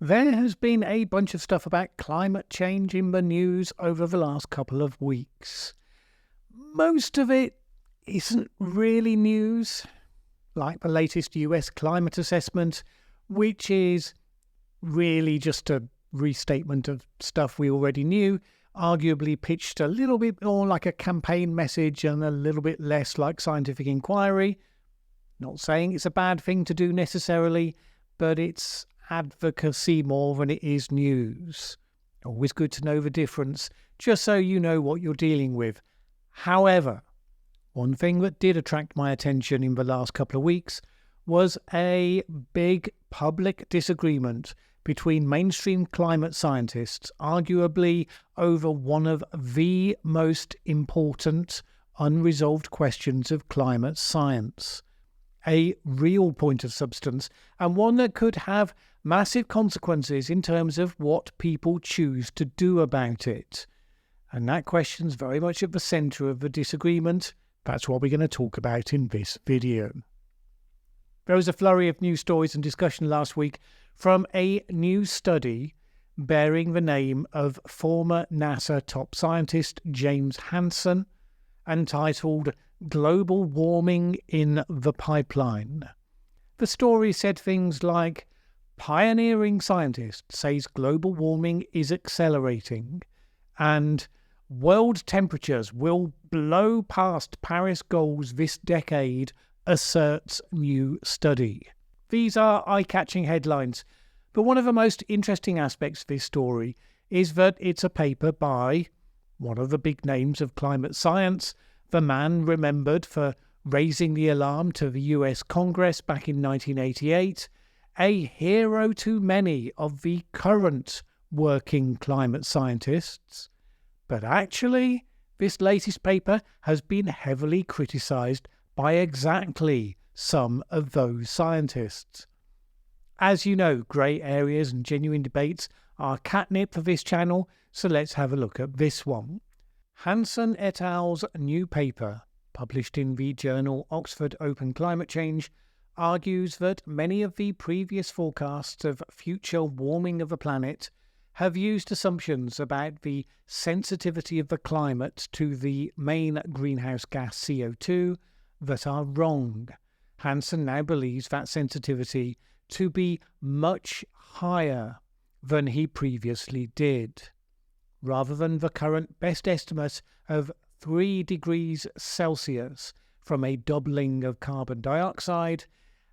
There has been a bunch of stuff about climate change in the news over the last couple of weeks. Most of it isn't really news, like the latest US climate assessment, which is really just a restatement of stuff we already knew, arguably pitched a little bit more like a campaign message and a little bit less like scientific inquiry. Not saying it's a bad thing to do necessarily, but it's advocacy more than it is news. Always good to know the difference, just so you know what you're dealing with. However, one thing that did attract my attention in the last couple of weeks was a big public disagreement between mainstream climate scientists, arguably over one of the most important unresolved questions of climate science. A real point of substance, and one that could have massive consequences in terms of what people choose to do about it. And that question's very much at the centre of the disagreement. That's what we're going to talk about in this video. There was a flurry of news stories and discussion last week from a new study bearing the name of former NASA top scientist James Hansen, entitled Global Warming in the Pipeline. The story said things like, pioneering scientist says global warming is accelerating, and world temperatures will blow past Paris goals this decade, asserts new study. These are eye-catching headlines, but one of the most interesting aspects of this story is that it's a paper by one of the big names of climate science, the man remembered for raising the alarm to the US Congress back in 1988, a hero to many of the current working climate scientists. But actually, this latest paper has been heavily criticised by exactly some of those scientists. As you know, grey areas and genuine debates are catnip for this channel, so let's have a look at this one. Hansen et al.'s new paper, published in the journal Oxford Open Climate Change, argues that many of the previous forecasts of future warming of the planet have used assumptions about the sensitivity of the climate to the main greenhouse gas CO2 that are wrong. Hansen now believes that sensitivity to be much higher than he previously did. Rather than the current best estimate of 3 degrees Celsius from a doubling of carbon dioxide,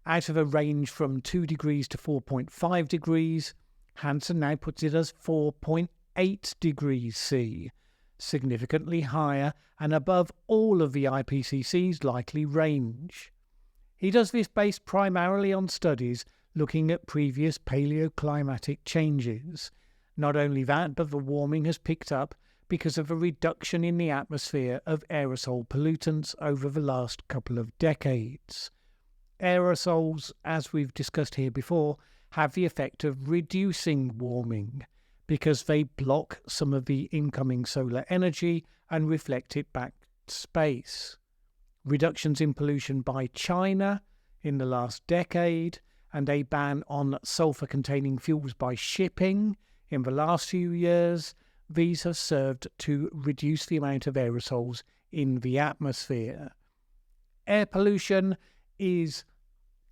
out of a range from 2 degrees to 4.5 degrees, Hansen now puts it as 4.8 degrees C, significantly higher and above all of the IPCC's likely range. He does this based primarily on studies looking at previous paleoclimatic changes. Not only that, but the warming has picked up because of a reduction in the atmosphere of aerosol pollutants over the last couple of decades. Aerosols, as we've discussed here before, have the effect of reducing warming because they block some of the incoming solar energy and reflect it back to space. Reductions in pollution by China in the last decade and a ban on sulfur-containing fuels by shipping in the last few years, these have served to reduce the amount of aerosols in the atmosphere. Air pollution is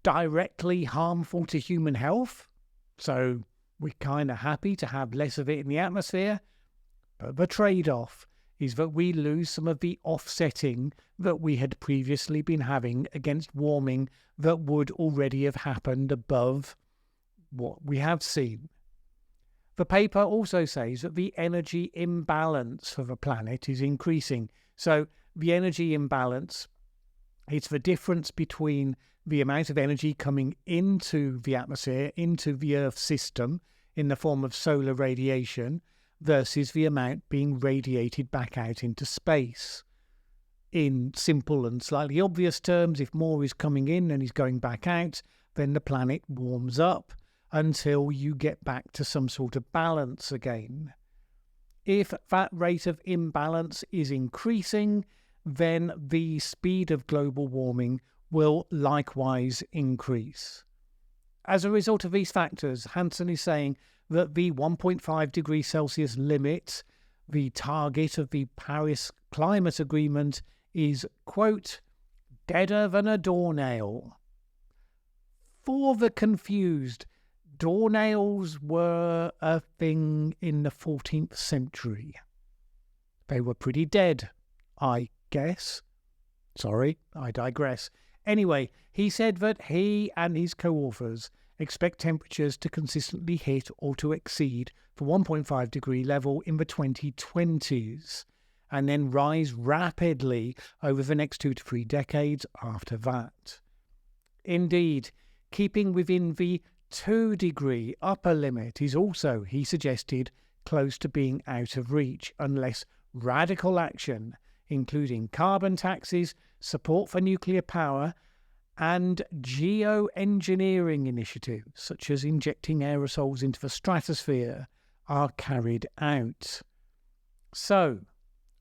directly harmful to human health, so we're kind of happy to have less of it in the atmosphere, but the trade-off is that we lose some of the offsetting that we had previously been having against warming that would already have happened above what we have seen. The paper also says that the energy imbalance for the planet is increasing. So the energy imbalance, it's the difference between the amount of energy coming into the atmosphere, into the Earth system in the form of solar radiation, versus the amount being radiated back out into space. In simple and slightly obvious terms, if more is coming in and is going back out, then the planet warms up until you get back to some sort of balance again. If that rate of imbalance is increasing, then the speed of global warming will likewise increase. As a result of these factors, Hansen is saying that the 1.5 degrees Celsius limit, the target of the Paris Climate Agreement, is, quote, deader than a doornail. For the confused, doornails were a thing in the 14th century. They were pretty dead, I guess. Sorry, I digress. Anyway, he said that he and his co-authors expect temperatures to consistently hit or to exceed the 1.5 degree level in the 2020s, and then rise rapidly over the next 2 to 3 decades after that. Indeed, keeping within the 2 degree upper limit is also, he suggested, close to being out of reach unless radical action, including carbon taxes, support for nuclear power, and geo-engineering initiatives, such as injecting aerosols into the stratosphere, are carried out. So,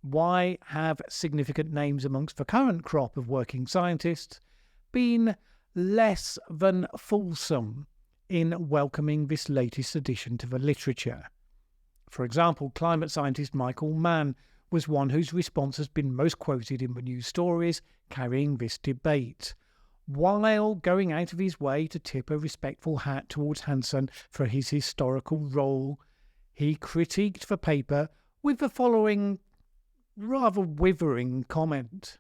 why have significant names amongst the current crop of working scientists been less than fulsome in welcoming this latest addition to the literature? For example, climate scientist Michael Mann was one whose response has been most quoted in the news stories carrying this debate, while going out of his way to tip a respectful hat towards Hansen for his historical role. He critiqued the paper with the following rather withering comment.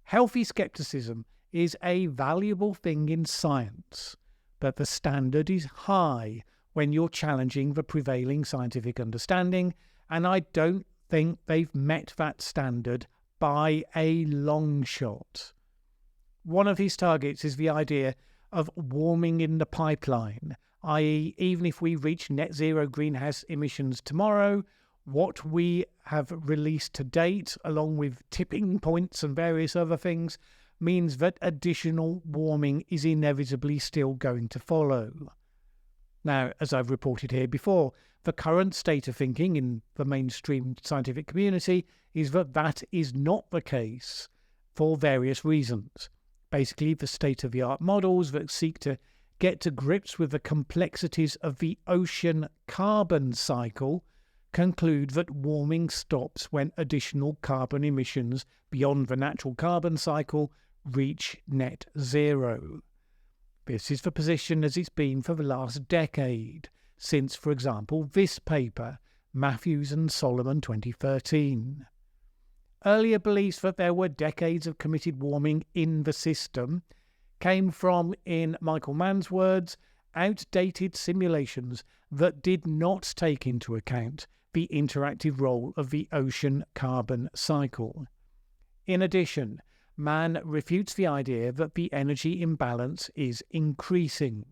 Healthy skepticism is a valuable thing in science, but the standard is high when you're challenging the prevailing scientific understanding, and I don't think they've met that standard by a long shot. One of his targets is the idea of warming in the pipeline, i.e., even if we reach net zero greenhouse emissions tomorrow, what we have released to date, along with tipping points and various other things, means that additional warming is inevitably still going to follow. Now, as I've reported here before, the current state of thinking in the mainstream scientific community is that that is not the case for various reasons. Basically, the state-of-the-art models that seek to get to grips with the complexities of the ocean carbon cycle conclude that warming stops when additional carbon emissions beyond the natural carbon cycle reach net zero. This is the position as it's been for the last decade, since, for example, this paper, Matthews and Solomon 2013. Earlier beliefs that there were decades of committed warming in the system came from, in Michael Mann's words, outdated simulations that did not take into account the interactive role of the ocean carbon cycle. In addition, Mann refutes the idea that the energy imbalance is increasing.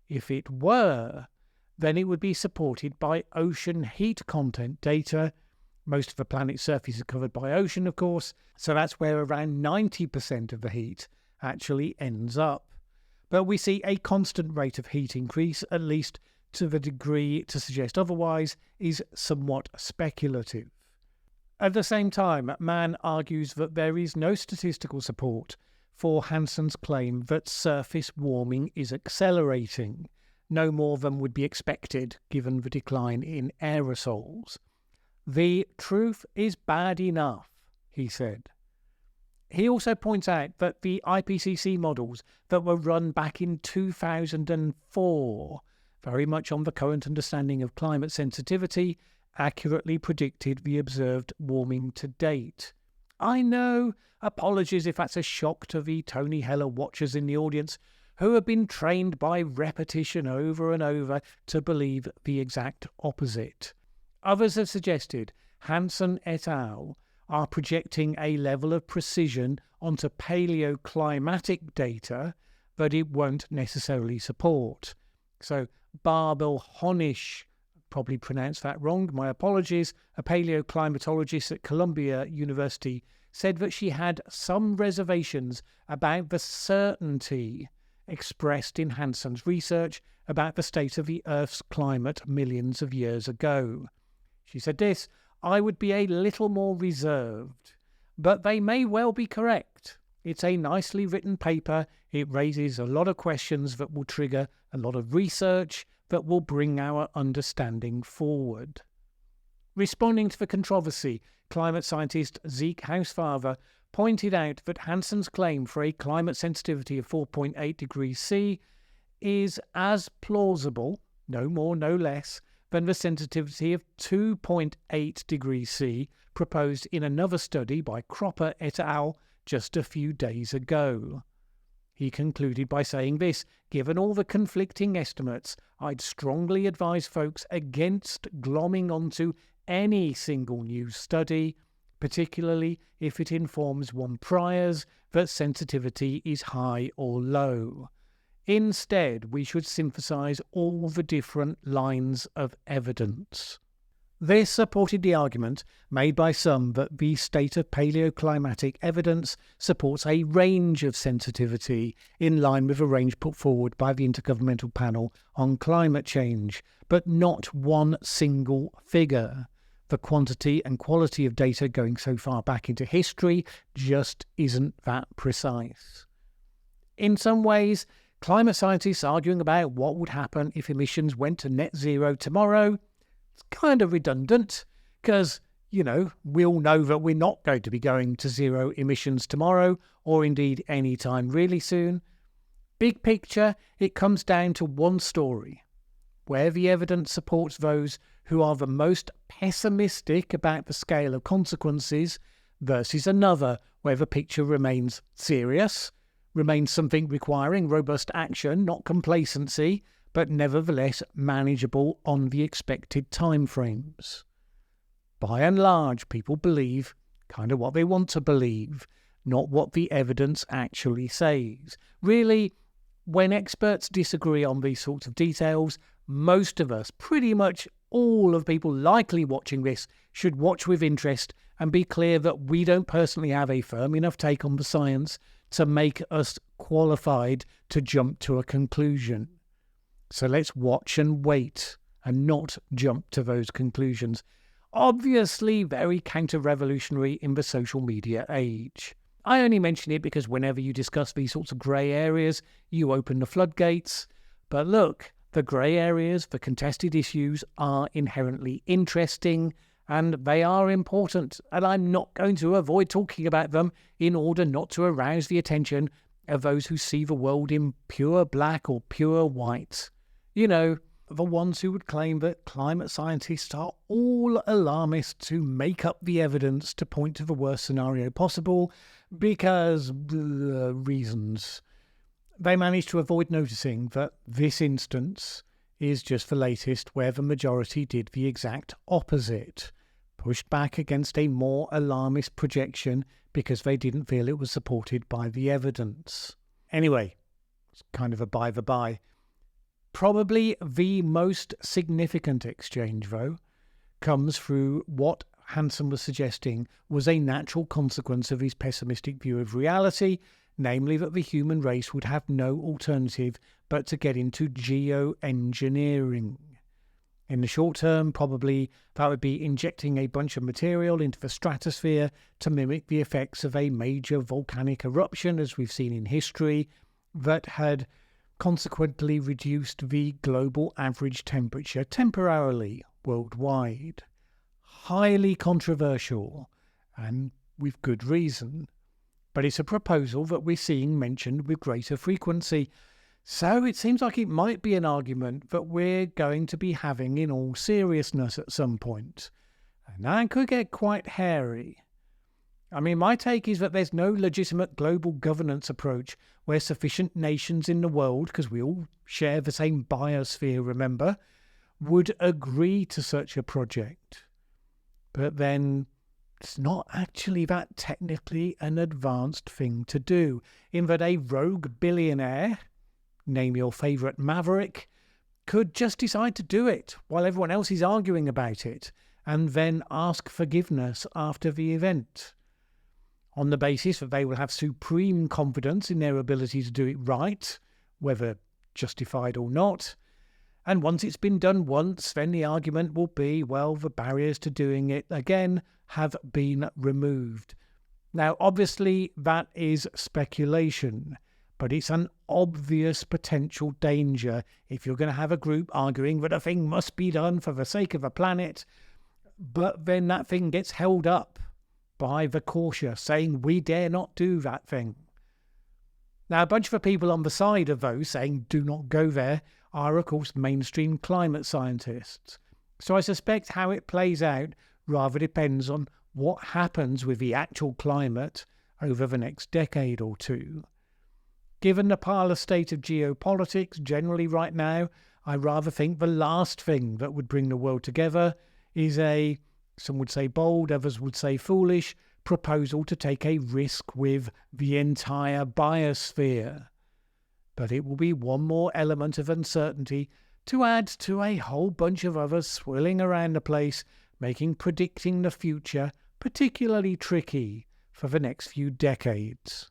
If it were, then it would be supported by ocean heat content data. Most of the planet's surface is covered by ocean, of course, so that's where around 90% of the heat actually ends up. But we see a constant rate of heat increase, at least to the degree to suggest otherwise is somewhat speculative. At the same time, Mann argues that there is no statistical support for Hansen's claim that surface warming is accelerating, no more than would be expected given the decline in aerosols. The truth is bad enough, he said. He also points out that the IPCC models that were run back in 2004, very much on the current understanding of climate sensitivity, accurately predicted the observed warming to date. I know, apologies if that's a shock to the Tony Heller watchers in the audience, who have been trained by repetition over and over to believe the exact opposite. Others have suggested Hansen et al. Are projecting a level of precision onto paleoclimatic data that it won't necessarily support. So Barbel Honish, probably pronounced that wrong, my apologies, a paleoclimatologist at Columbia University, said that she had some reservations about the certainty expressed in Hansen's research about the state of the Earth's climate millions of years ago. She said this, "I would be a little more reserved, but they may well be correct. It's a nicely written paper. It raises a lot of questions that will trigger a lot of research that will bring our understanding forward. Responding to the controversy, climate scientist Zeke Hausfather pointed out that Hansen's claim for a climate sensitivity of 4.8 degrees C is as plausible, no more, no less, than the sensitivity of 2.8 degrees C proposed in another study by Cropper et al. Just a few days ago. He concluded by saying this: given all the conflicting estimates, I'd strongly advise folks against glomming onto any single news study, particularly if it informs one priors that sensitivity is high or low. Instead, we should synthesize all the different lines of evidence. This supported the argument made by some that the state of paleoclimatic evidence supports a range of sensitivity in line with a range put forward by the Intergovernmental Panel on Climate Change, but not one single figure. The quantity and quality of data going so far back into history just isn't that precise. In some ways, climate scientists arguing about what would happen if emissions went to net zero tomorrow, it's kind of redundant because, we all know that we're not going to be going to zero emissions tomorrow or indeed any time really soon. Big picture, it comes down to one story, where the evidence supports those who are the most pessimistic about the scale of consequences versus another where the picture remains serious, remains something requiring robust action, not complacency, but nevertheless manageable on the expected timeframes. By and large, people believe kind of what they want to believe, not what the evidence actually says. Really, when experts disagree on these sorts of details, most of us, pretty much all of people likely watching this, should watch with interest and be clear that we don't personally have a firm enough take on the science to make us qualified to jump to a conclusion. So let's watch and wait and not jump to those conclusions. Obviously very counter-revolutionary in the social media age. I only mention it because whenever you discuss these sorts of grey areas, you open the floodgates. But look, the grey areas, the contested issues are inherently interesting and they are important. And I'm not going to avoid talking about them in order not to arouse the attention of those who see the world in pure black or pure white. The ones who would claim that climate scientists are all alarmists who make up the evidence to point to the worst scenario possible because reasons. They manage to avoid noticing that this instance is just the latest where the majority did the exact opposite, pushed back against a more alarmist projection because they didn't feel it was supported by the evidence. Anyway, it's kind of a by the by. Probably the most significant exchange, though, comes through what Hansen was suggesting was a natural consequence of his pessimistic view of reality, namely that the human race would have no alternative but to get into geo-engineering. In the short term, probably that would be injecting a bunch of material into the stratosphere to mimic the effects of a major volcanic eruption, as we've seen in history, that had consequently reduced the global average temperature temporarily worldwide. Highly controversial, and with good reason. But it's a proposal that we're seeing mentioned with greater frequency. So it seems like it might be an argument that we're going to be having in all seriousness at some point. And that could get quite hairy. I mean, my take is that there's no legitimate global governance approach where sufficient nations in the world, because we all share the same biosphere, remember, would agree to such a project. But then it's not actually that technically an advanced thing to do, in that a rogue billionaire, name your favourite maverick, could just decide to do it while everyone else is arguing about it, and then ask forgiveness after the event, on the basis that they will have supreme confidence in their ability to do it right, whether justified or not. And once it's been done once, then the argument will be, well, the barriers to doing it again have been removed. Now, obviously, that is speculation, but it's an obvious potential danger if you're going to have a group arguing that a thing must be done for the sake of the planet, but then that thing gets held up by the cautious, saying we dare not do that thing. Now, a bunch of the people on the side of those saying do not go there are, of course, mainstream climate scientists. So I suspect how it plays out rather depends on what happens with the actual climate over the next decade or two. Given the parlous state of geopolitics generally right now, I rather think the last thing that would bring the world together is a, some would say bold, others would say foolish, proposal to take a risk with the entire biosphere. But it will be one more element of uncertainty to add to a whole bunch of others swirling around the place, making predicting the future particularly tricky for the next few decades.